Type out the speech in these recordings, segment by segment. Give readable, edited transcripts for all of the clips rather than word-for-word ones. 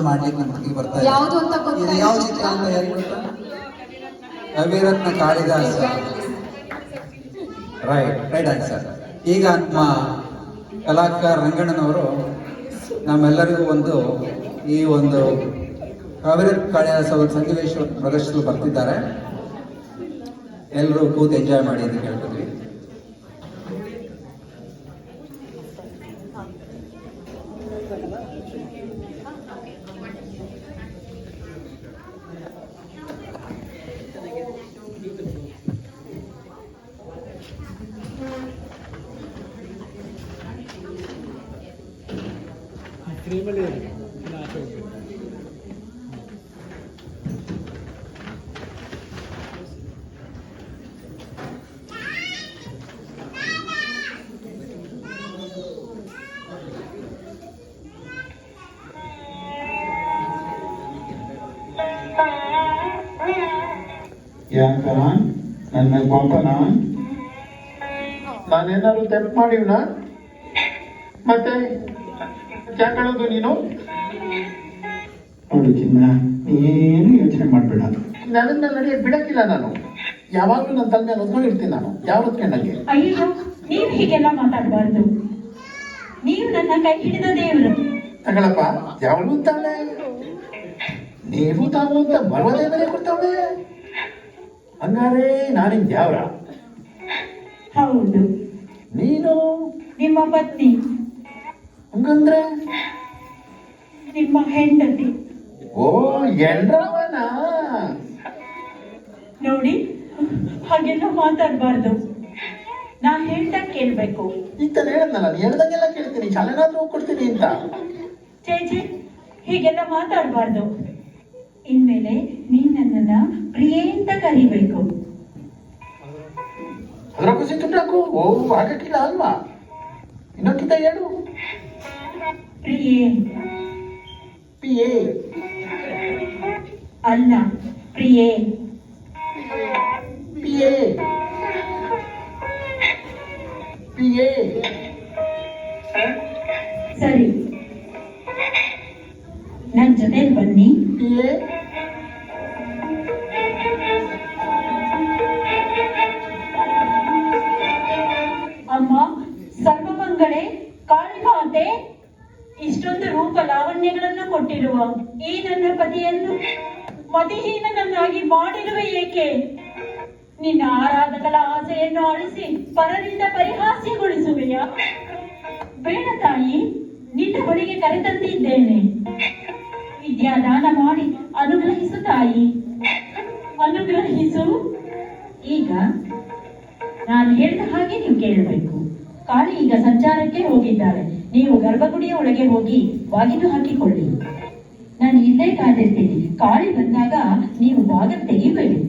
ಮಾಡ್ಲಿಕ್ಕೆ ನಮಗೆ ಬರ್ತಾ ಇದೆ. ಯಾವುದು ಅಂತ ಇದು ಯಾವ ಚಿತ್ರ ಅಂತ ಯಾರು ಗೊತ್ತಾ? ಕವಿರತ್ನ ಕಾಳಿದಾಸ. Right answer. ಈಗ ನಮ್ಮ ಕಲಾಕಾರ ರಂಗಣ್ಣನವರು ನಮ್ಮೆಲ್ಲರಿಗೂ ಈ ಒಂದು ಕವಿರತ್ನ ಕಾಳಿದಾಸ ಒಂದು ಸನ್ನಿವೇಶ ಪ್ರದರ್ಶಿಸಲು ಬರ್ತಿದ್ದಾರೆ. ಎಲ್ಲರೂ ಕೂತು ಎಂಜಾಯ್ ಮಾಡಿ ಅಂತ ಕೇಳ್ತಿದ್ವಿ. ಯಾಕ ನನ್ನ ಪಾಪನ ನಾನೇನಾದ್ರು ತಪ್ಪು ಮಾಡಿವ್ನ? ಮತ್ತೆ ಯಾಕೆ ಹೇಳೋದು ನೀನು? ನೋಡು ಚಿನ್ನ, ಏನು ಯೋಚನೆ ಮಾಡ್ಬೇಡ. ನನ್ನ ನಡೆಯಕ್ಕೆ ಬಿಡಕ್ಕಿಲ್ಲ ನಾನು. ಯಾವಾಗ್ಲೂ ನನ್ನ ತಂದೆ ಹೊತ್ಕೊಂಡಿರ್ತೀನಿ ನಾನು. ಯಾವ ಹೊತ್ಕೊಂಡಂಗೆ? ಅಯ್ಯೋ, ನೀವು ಹೀಗೆಲ್ಲ ಮಾತಾಡಬಾರ್ದು. ನೀವು ನನ್ನ ಕೈ ಹಿಡಿದ ದೇವರು. ತಗಳಪ್ಪ, ಯಾವಳು ತಾನೆ ನೀವು ತಾವು ಅಂತ ಬರವದೇ ಮೇಲೆ ಕೊಡ್ತಾವಳೆ. ಹಂಗಾರೆ ನಾನಿನ್ ಯಾವ್ರ? ಹೌದು, ನೀನು ನಿಮ್ಮ ಪತ್ನಿ. ಹಂಗಂದ್ರೆ ನಿಮ್ಮ ಹೆಂಡತಿ. ಓ, ಎಲ್ರವನ? ನೋಡಿ, ಹಾಗೆಲ್ಲ ಮಾತಾಡಬಾರ್ದು. ನಾ ಹೇಳ್ದಾಗ ಕೇಳ್ಬೇಕು. ಈಗ ಹೇಳದ್ನಲ್ಲ, ನೀ ಹೇಳ್ದಂಗೆಲ್ಲ ಕೇಳ್ತೀನಿ. ಶಾಲೆನಾದ್ರೂ ಹೋಗ್ಕೊಡ್ತೀನಿ ಅಂತ. ಚೇಚೆ, ಹೀಗೆಲ್ಲ ಮಾತಾಡಬಾರ್ದು. ಇನ್ಮೇಲೆ ನೀನ್ ನನ್ನನ್ನ ಪ್ರಿಯೆ ಅಂತ ಕರಿಬೇಕು. ಅದರ ಖುಷಿ ತುಂಡಾಕು. ಓ, ಆಗಕ್ಕಿಲ್ಲ ಅಲ್ವಾ? ಇನ್ನೊಂದಿದ್ದ ಹೇಳು. ಪ್ರಿಯೆ. ಪಿಯೇ ಅಲ್ಲ, ಪ್ರಿಯೆ. ಪಿಯೇ ಪಿಯೇ. ಸರಿ, ನನ್ ಜೊತೆ ಬನ್ನಿ. ಪಿಯೇ. ಅಮ್ಮ ಸರ್ವಮಂಗಳೆ ಕಾಳಿಮಾತೆ, ಇಷ್ಟೊಂದು ರೂಪ ಲಾವಣ್ಯಗಳನ್ನು ಕೊಟ್ಟಿರುವ ಈ ನನ್ನ ಪತಿಯನ್ನು ಮತಿಹೀನನನ್ನಾಗಿ ಮಾಡಿರುವೆ ಏಕೆ? ನಿನ್ನ ಆರಾಧಕರ ಆಸೆಯನ್ನು ಅಳಿಸಿ ಪರರಿಂದ ಪರಿಹಾಸ್ಯಗೊಳಿಸುವೆಯಾ? ಬೇಡ ತಾಯಿ, ನಿನ್ನ ಬಳಿಗೆ ಕರೆತಂದಿದ್ದೇನೆ. ವಿದ್ಯಾದಾನ ಮಾಡಿ ಅನುಗ್ರಹಿಸು ತಾಯಿ, ಅನುಗ್ರಹಿಸು. ಈಗ ನಾನು ಹೇಳಿದ ಹಾಗೆ ನೀವು ಕೇಳಬೇಕು. ಕಾಳಿ ಈಗ ಸಂಚಾರಕ್ಕೆ ಹೋಗಿದ್ದಾರೆ. ನೀವು ಗರ್ಭಗುಡಿಯ ಒಳಗೆ ಹೋಗಿ ಬಾಗಿಲು ಹಾಕಿಕೊಳ್ಳಿ. ನಾನು ಇಲ್ಲೇ ಕಾದಿರ್ತೀನಿ. ಕಾಳಿ ಬಂದಾಗ ನೀವು ಬಾಗಿಲು ತೆಗಿಬೇಡಿ.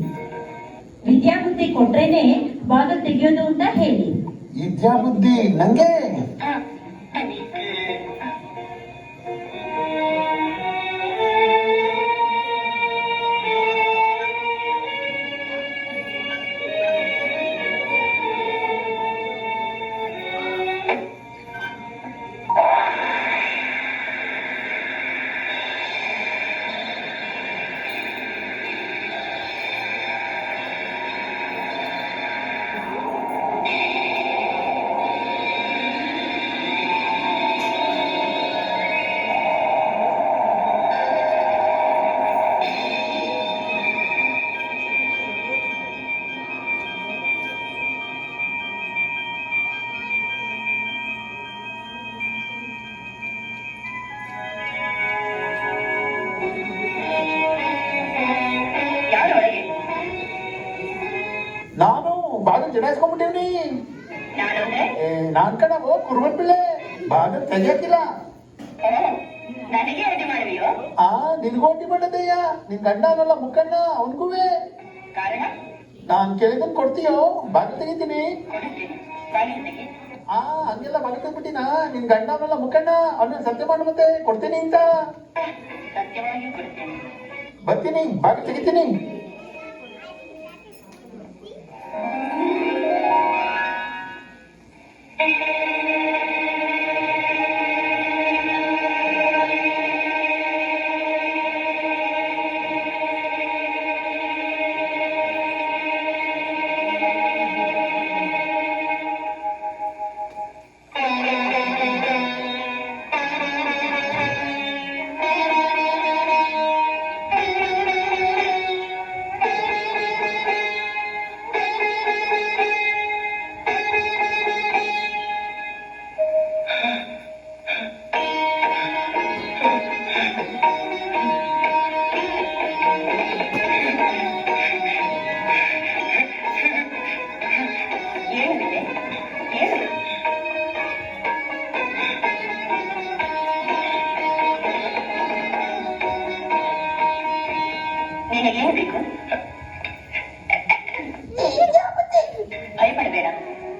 ವಿದ್ಯಾಬುದ್ಧಿ ಕೊಟ್ರೇನೆ ಬಾಗಿಲು ತೆಗೆಯೋದು ಅಂತ ಹೇಳಿ. ವಿದ್ಯಾಬುದ್ಧಿ ನಂಗೆ? ನಾನು ಬಾಗಿಲು ಜಡಾಯಿಸ್ಕೊಂಡ್ಬಿಟ್ಟಿವ್ನಿ. ನಾನ್ ಕಣವು ಕುರುಬನ್ ಪಿಳ್ಳೆ. ಬಾಗಿಲು ತೆಗಿಯಕ್ಕಿಲ್ಲ. ನಿನ್ಗೂ ಅಡ್ಡಿ ಮಾಡದಯ್ಯ. ನಿನ್ ಗಂಡ ಅನ್ನಲ್ಲ ಮುಕ್ಕಣ್ಣ, ಅವನ್ಗೂವೆ. ನಾನ್ ಕೇಳಿದನ್ ಕೊಡ್ತೀಯೋ? ಬಾಗಿಲು ತೆಗಿತೀನಿ. ಹಂಗೆಲ್ಲ ಬಾಗಿಲು ತೆಗ್ಬಿಟ್ಟಿನ. ನಿನ್ ಗಂಡ ಅನ್ನಲ್ಲ ಮುಕ್ಕಣ್ಣ, ಅವನ್ನ ಸತ್ಯ ಮಾಡು ಮತ್ತೆ ಕೊಡ್ತೀನಿ ಅಂತ. ಬರ್ತೀನಿ, ಬಾಗಿಲು ತೆಗಿತೀನಿ. ಏನಿದೆ ಏನು ನಿನಗೇನು ಬೇಕು? ಭಯಪಡಬೇಡ,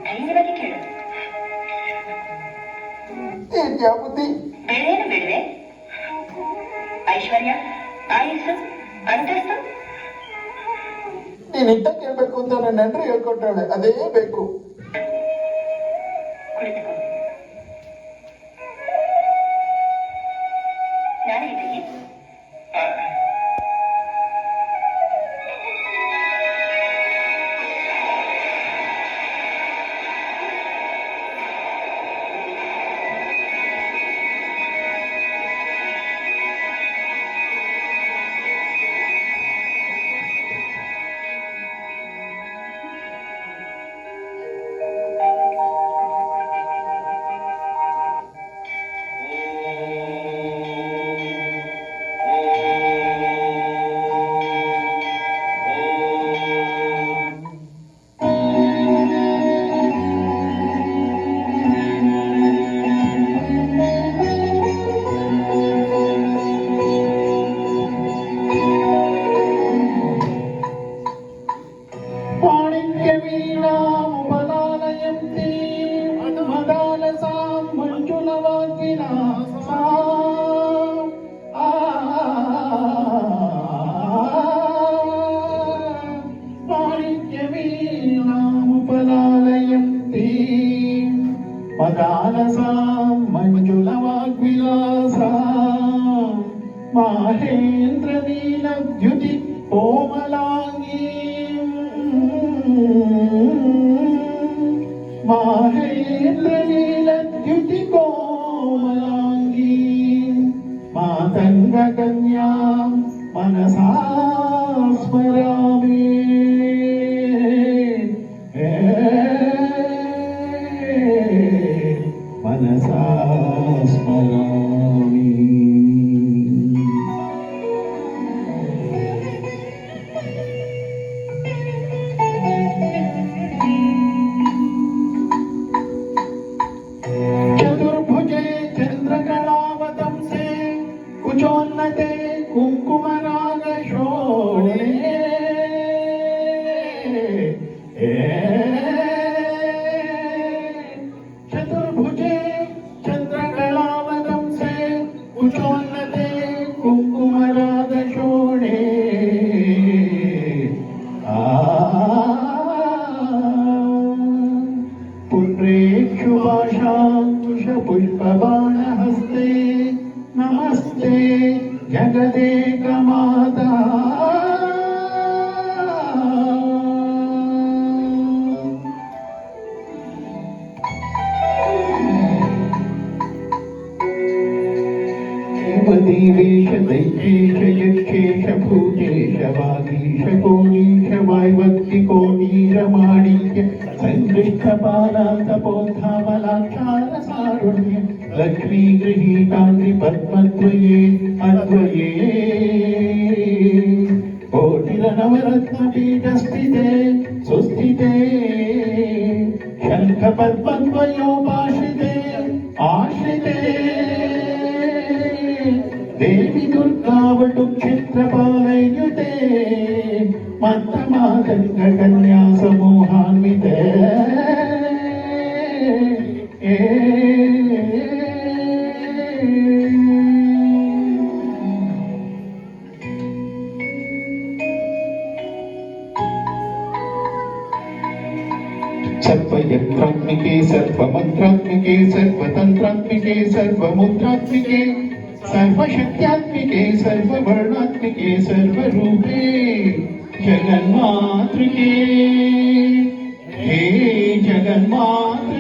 ಧೈರ್ಯವಾಗಿ ಕೇಳು. ಏನ್ಯಾ ಬುದ್ಧಿ? ಬೇರೇನು ಬೇಡವೆ? ಐಶ್ವರ್ಯ, ಆಯುಸ್ಸು, ಅಂತಸ್ತು? ನೀನ್ ಇಂತ ಕೇಳ್ಬೇಕು ಅಂತ ನನ್ನ ಹೆಂಡ್ರಿ ಹೇಳ್ಕೊಟ್ಟಾಳೆ, ಅದೇ ಬೇಕು. ಕುಳಿತುಕೋ. ನಾನೇ ಇದ್ದೀನಿ. ಮಾಣಿಕ್ಯವೀಣಾಮುಪಲಾಲಯಂತಿ ಮದಾಲಸಾಂ ಮಂಜುಳವಾಗ್ವಿಲಾಸಾ. ಮಾಣಿಕ್ಯವೀಣಾಮುಪಲಾಲಯಂತಿ ಮದಾಲಸಾಂ ಮಂಜುಳವಾಗ್ವಿಲಾಸಾ. ಮಾಹೇಂದ್ರನೀಲದ್ಯುತಿ ಕೋಮಲಾಂಗೀ ಮಾಹೇಂದ್ರನೀಲದ್ಯುತಿ ಕೋಮಲಾಂಗೀ ಮಾತಂಗಕನ್ಯಾ ಮನಸಾ ಸ್ಮರಾಮಿ. ಮನಸಾ ಸ್ಮರಾಮಿ. ಚತುರ್ಭುಜೆ ಚಂದ್ರಕಲಾವತಂಸೆ ಕುಚೋನ್ನತೆ ಕುಂಕುಮರಾಗ ಶೋಣೆ. ಚತುರ್ಭುಜೆ ಚಂದ್ರಕಲಾವತಂಸೆ ಕುಚೋನ್ನತೆ ಕುಂಕುಮರಾಗ ಶೋಣೆ. पुण्रेक्षुभाषांश पुष्पबाणहस्ते नमस्ते जगदेकमाता. देवदेवेश दैत्येश यक्षेश भूतेश वागीश कोणीश वायवक्तिकोणीरमाणिक्य संदृष्टपालान्तपोद्धावलाक्षारसारुण्य लक्ष्मी गृहीताङ्घ्रि पद्मद्वये अद्वये. कोटिरनवरत्नपीठस्थिते सुस्थिते शङ्खपद्मद्वयोपाश्रिते आश्रिते. देवी दुर्गावटु क्षेत्रपालयुते मन्त्रमातङ्गकन्या समूहान्विते. सर्वयन्त्रात्मिके सर्वमन्त्रात्मिके सर्वतन्त्रात्मिके सर्वमुद्रात्मिके सर्वशक्त्यात्मिके सर्ववर्णात्मिके सर्वरूपे जगन्मातृके हे जगन्मातृके.